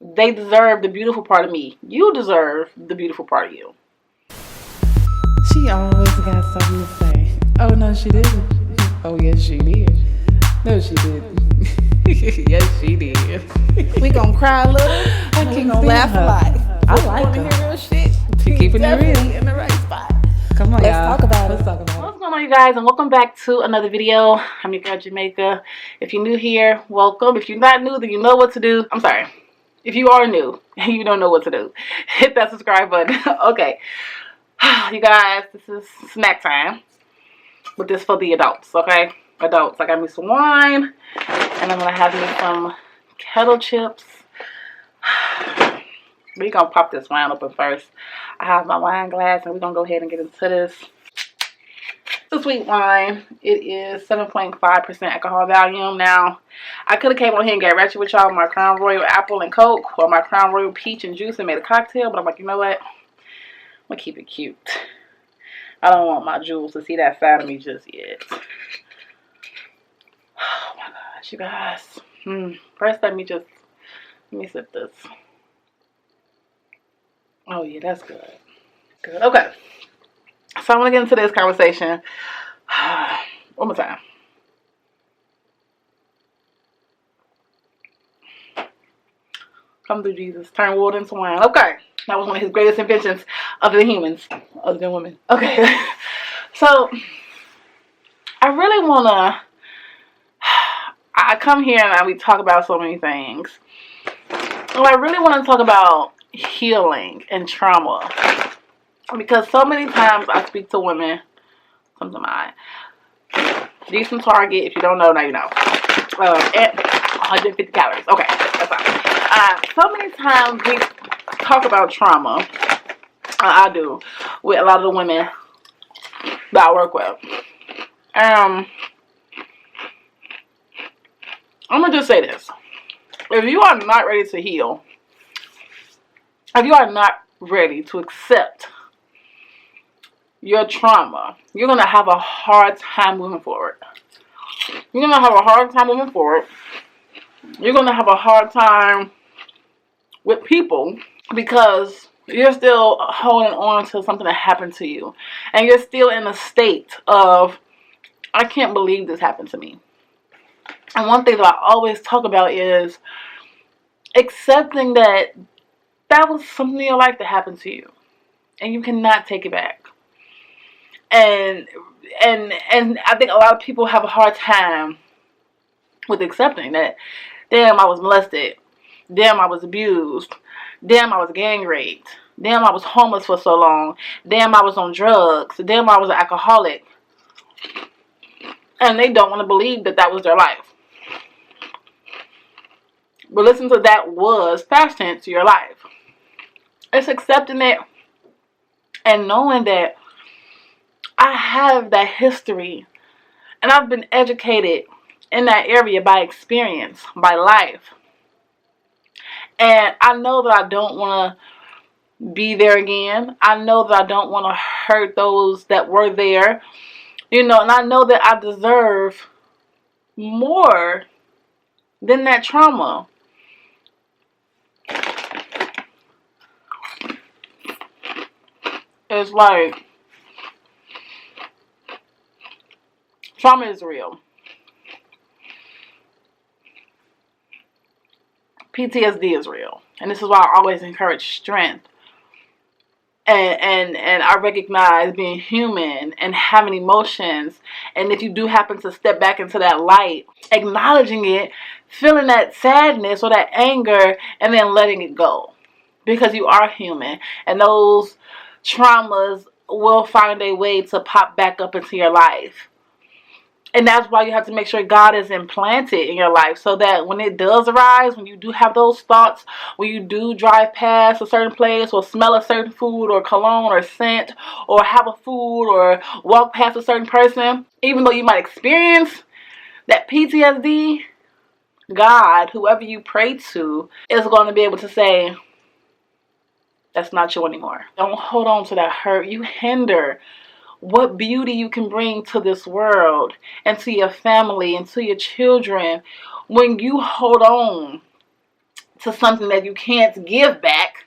They deserve the beautiful part of me. You deserve the beautiful part of you. She always got something to say. Oh, no, she didn't. Oh, yes, she did. No, she didn't. Yes, she did. We gonna cry a little. I can't Laugh a lot. I like her. Hear real shit. She keeping it real. In the right spot. Come on, Let's y'all. talk about Let's it. talk about What's going on, you guys, and welcome back to another video. I'm your girl Jamaica. If you're new here, welcome. If you're not new, then you know what to do. I'm sorry. If you are new and you don't know what to do, hit that subscribe button. Okay. You guys, this is snack time. But this for the adults, okay? Adults. I got me some wine. And I'm going to have me some kettle chips. We're going to pop this wine open first. I have my wine glass and we're going to go ahead and get into this. It's a sweet wine. It is 7.5% alcohol volume. Now, I could have came on here and got ratchet with y'all with my Crown Royal Apple and Coke or my Crown Royal Peach and Juice and made a cocktail. But I'm like, you know what? I'm going to keep it cute. I don't want my jewels to see that side of me just yet. Oh my gosh, you guys. First, let me sip this. Oh yeah, that's good. Good. Okay. So I'm gonna get into this conversation one more time. Come through Jesus. Turn water into wine. Okay. That was one of his greatest inventions other than humans. Other than women. Okay. So I really wanna I come here and we talk about so many things. Well, I really want to talk about healing and trauma. Because so many times I speak to women, come to mind. Decent Target, if you don't know, now you know. And 150 calories. Okay, that's fine. So many times we talk about trauma. I do with a lot of the women that I work with. I'm gonna just say this: if you are not ready to heal, if you are not ready to accept your trauma, you're going to have a hard time moving forward. You're going to have a hard time moving forward. You're going to have a hard time with people because you're still holding on to something that happened to you. And you're still in a state of, I can't believe this happened to me. And one thing that I always talk about is accepting that that was something in your life that happened to you. And you cannot take it back. And I think a lot of people have a hard time with accepting that, damn, I was molested. Damn, I was abused. Damn, I was gang raped. Damn, I was homeless for so long. Damn, I was on drugs. Damn, I was an alcoholic. And they don't want to believe that that was their life. But listen to that was past tense to your life. It's accepting it and knowing that I have that history and I've been educated in that area by experience, by life. And I know that I don't want to be there again. I know that I don't want to hurt those that were there. You know, and I know that I deserve more than that trauma. It's like, trauma is real. PTSD is real. And this is why I always encourage strength. And I recognize being human and having emotions. And if you do happen to step back into that light, acknowledging it, feeling that sadness or that anger, and then letting it go. Because you are human. And those traumas will find a way to pop back up into your life. And that's why you have to make sure God is implanted in your life so that when it does arise, when you do have those thoughts, when you do drive past a certain place or smell a certain food or cologne or scent or have a food or walk past a certain person, even though you might experience that PTSD, God, whoever you pray to, is going to be able to say, that's not you anymore. Don't hold on to that hurt. You hinder what beauty you can bring to this world and to your family and to your children when you hold on to something that you can't give back,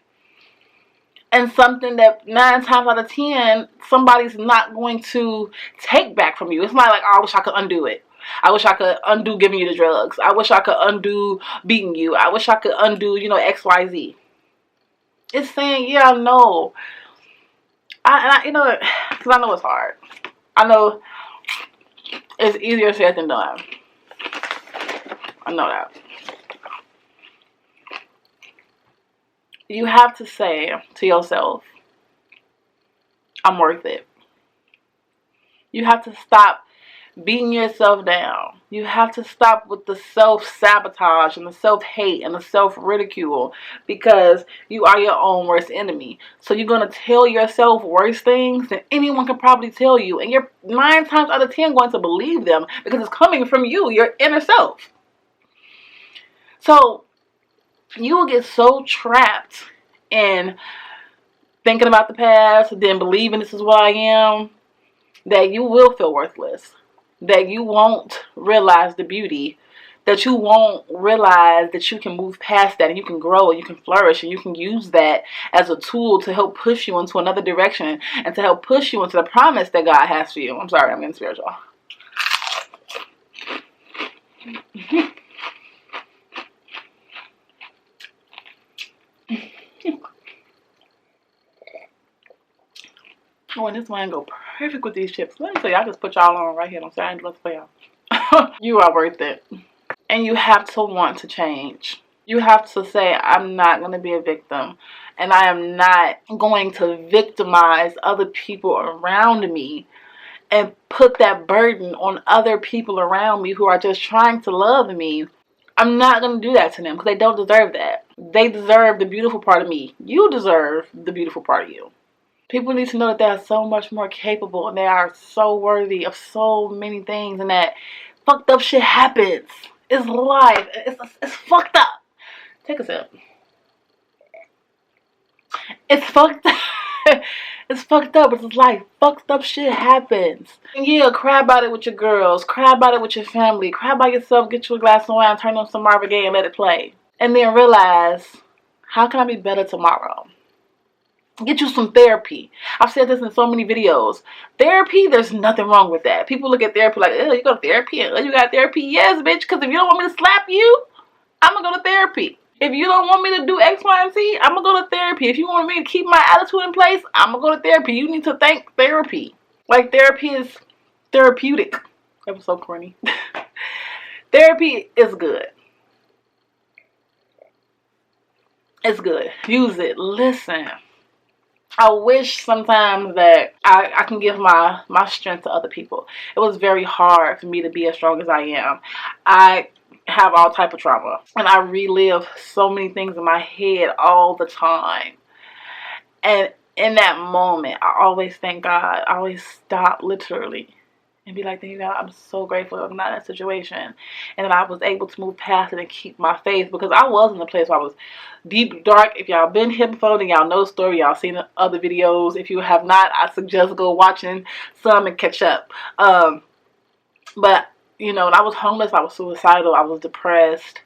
and something that 9 times out of 10 somebody's not going to take back from you. It's not like, oh, I wish I could undo it. I wish I could undo giving you the drugs. I wish I could undo beating you. I wish I could undo, X, Y, Z. It's saying, yeah, no. Because I know it's hard. I know it's easier said than done. I know that. You have to say to yourself, I'm worth it. You have to stop beating yourself down. You have to stop with the self-sabotage and the self-hate and the self-ridicule, because you are your own worst enemy. So you're going to tell yourself worse things than anyone can probably tell you. And you're 9 times out of 10 going to believe them because it's coming from you, your inner self. So you will get so trapped in thinking about the past, then believing this is what I am, that you will feel worthless. That you won't realize the beauty, that you won't realize that you can move past that and you can grow and you can flourish and you can use that as a tool to help push you into another direction and to help push you into the promise that God has for you. I'm sorry, I'm getting spiritual. Oh, and this wine go perfect with these chips. Let me tell you, I just put y'all on right here. I'm sorry, let's play out. You are worth it. And you have to want to change. You have to say, I'm not going to be a victim. And I am not going to victimize other people around me and put that burden on other people around me who are just trying to love me. I'm not going to do that to them because they don't deserve that. They deserve the beautiful part of me. You deserve the beautiful part of you. People need to know that they are so much more capable and they are so worthy of so many things, and that fucked up shit happens. It's life. It's fucked up. Take a sip. It's fucked up. It's fucked up. It's life. Fucked up shit happens. And yeah, cry about it with your girls. Cry about it with your family. Cry by yourself. Get you a glass of wine. Turn on some Marvin Gaye and let it play. And then realize, how can I be better tomorrow? Get you some therapy. I've said this in so many videos. Therapy, there's nothing wrong with that. People look at therapy like, oh, you go to therapy? Oh, you got therapy? Yes, bitch, because if you don't want me to slap you, I'm going to go to therapy. If you don't want me to do X, Y, and Z, I'm going to go to therapy. If you want me to keep my attitude in place, I'm going to go to therapy. You need to thank therapy. Like, therapy is therapeutic. That was so corny. Therapy is good. It's good. Use it. Listen. I wish sometimes that I can give my strength to other people. It was very hard for me to be as strong as I am. I have all type of trauma, and I relive so many things in my head all the time. And in that moment, I always thank God. I always stop literally and be like, thank you, God, I'm so grateful I'm not in that situation. And then I was able to move past it and keep my faith, because I was in a place where I was deep, dark. If y'all been here before, then y'all know the story. Y'all seen the other videos. If you have not, I suggest go watching some and catch up. But, when I was homeless, I was suicidal, I was depressed.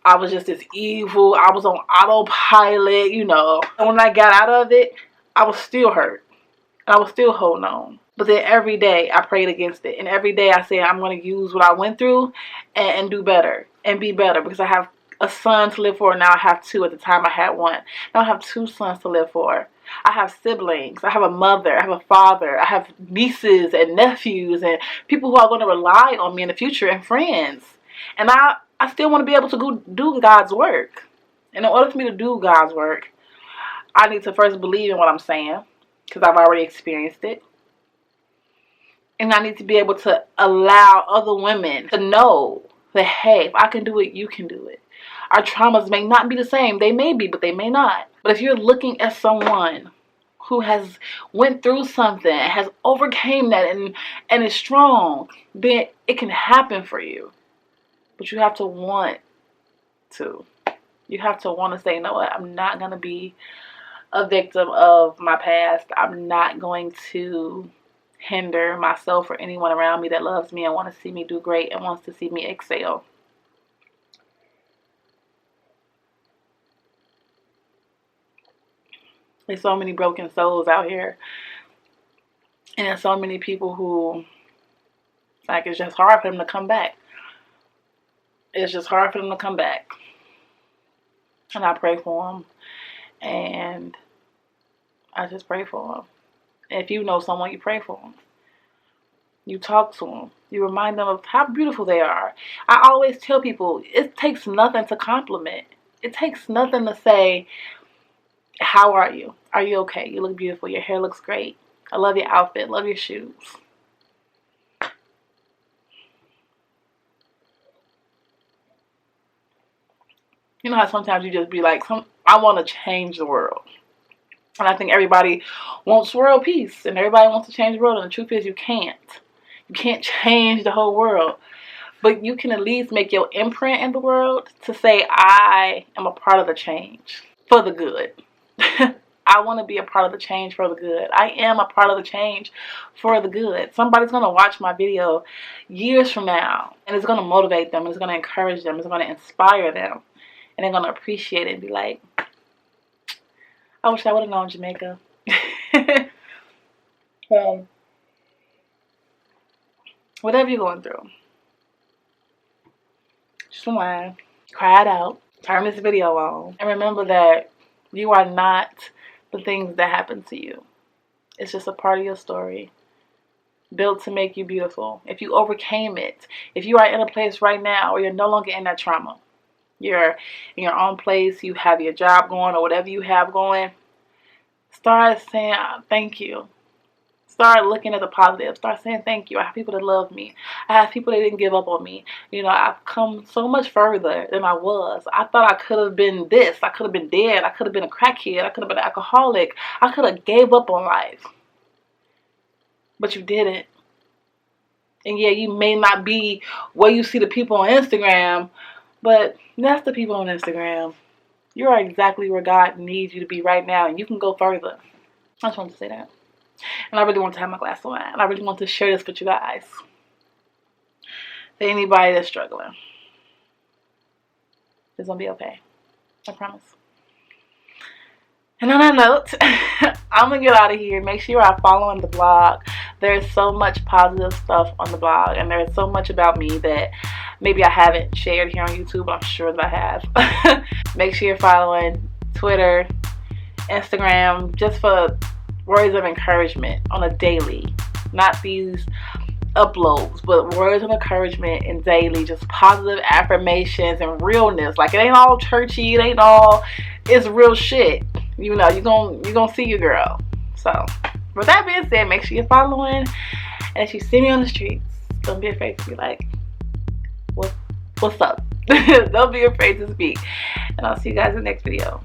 I was just this evil. I was on autopilot, And when I got out of it, I was still hurt. And I was still holding on. But then every day I prayed against it. And every day I said, I'm going to use what I went through and do better and be better. Because I have a son to live for. Now I have 2. At the time I had 1. Now I have 2 sons to live for. I have siblings. I have a mother. I have a father. I have nieces and nephews and people who are going to rely on me in the future, and friends. And I still want to be able to go do God's work. And in order for me to do God's work, I need to first believe in what I'm saying, because I've already experienced it. And I need to be able to allow other women to know that, hey, if I can do it, you can do it. Our traumas may not be the same. They may be, but they may not. But if you're looking at someone who has went through something, has overcame that and is strong, then it can happen for you. But you have to want to. You have to want to say, you know what, I'm not going to be a victim of my past. I'm not going to hinder myself or anyone around me that loves me and wants to see me do great and wants to see me excel. There's so many broken souls out here. And there's so many people who, like, it's just hard for them to come back. It's just hard for them to come back. And I pray for them. And I just pray for them. If you know someone, you pray for them. You talk to them. You remind them of how beautiful they are. I always tell people, it takes nothing to compliment. It takes nothing to say, how are you? Are you okay? You look beautiful. Your hair looks great. I love your outfit. Love your shoes. You know how sometimes you just be like, I want to change the world. And I think everybody wants world peace. And everybody wants to change the world. And the truth is, you can't. You can't change the whole world. But you can at least make your imprint in the world to say, I am a part of the change for the good. I want to be a part of the change for the good. I am a part of the change for the good. Somebody's going to watch my video years from now. And it's going to motivate them. It's going to encourage them. It's going to inspire them. And they're going to appreciate it and be like, I wish I would have known Jamaica. Whatever you're going through, just rewind, cry it out, turn this video on, and remember that you are not the things that happen to you. It's just a part of your story, built to make you beautiful. If you overcame it, if you are in a place right now where you're no longer in that trauma, you're in your own place, you have your job going or whatever you have going, start saying thank you. Start looking at the positive. Start saying thank you. I have people that love me. I have people that didn't give up on me. You know, I've come so much further than I was. I thought I could have been this. I could have been dead. I could have been a crackhead. I could have been an alcoholic. I could have gave up on life. But you didn't. And yeah, you may not be where you see the people on Instagram, but that's the people on Instagram. You are exactly where God needs you to be right now, and you can go further. I just wanted to say that. And I really want to have my glass of wine. And I really want to share this with you guys. For anybody that's struggling, it's going to be okay. I promise. And on that note, I'm going to get out of here. Make sure you are following the blog. There's so much positive stuff on the blog. And there's so much about me that maybe I haven't shared here on YouTube, but I'm sure that I have. Make sure you're following Twitter, Instagram, just for words of encouragement on a daily. Not these uploads, but words of encouragement and daily, just positive affirmations and realness. Like, it ain't all churchy, it ain't all, it's real shit. You know, you're gonna see your girl. So with that being said, make sure you're following, and if you see me on the streets, don't be afraid to be like, what's up? Don't be afraid to speak. And I'll see you guys in the next video.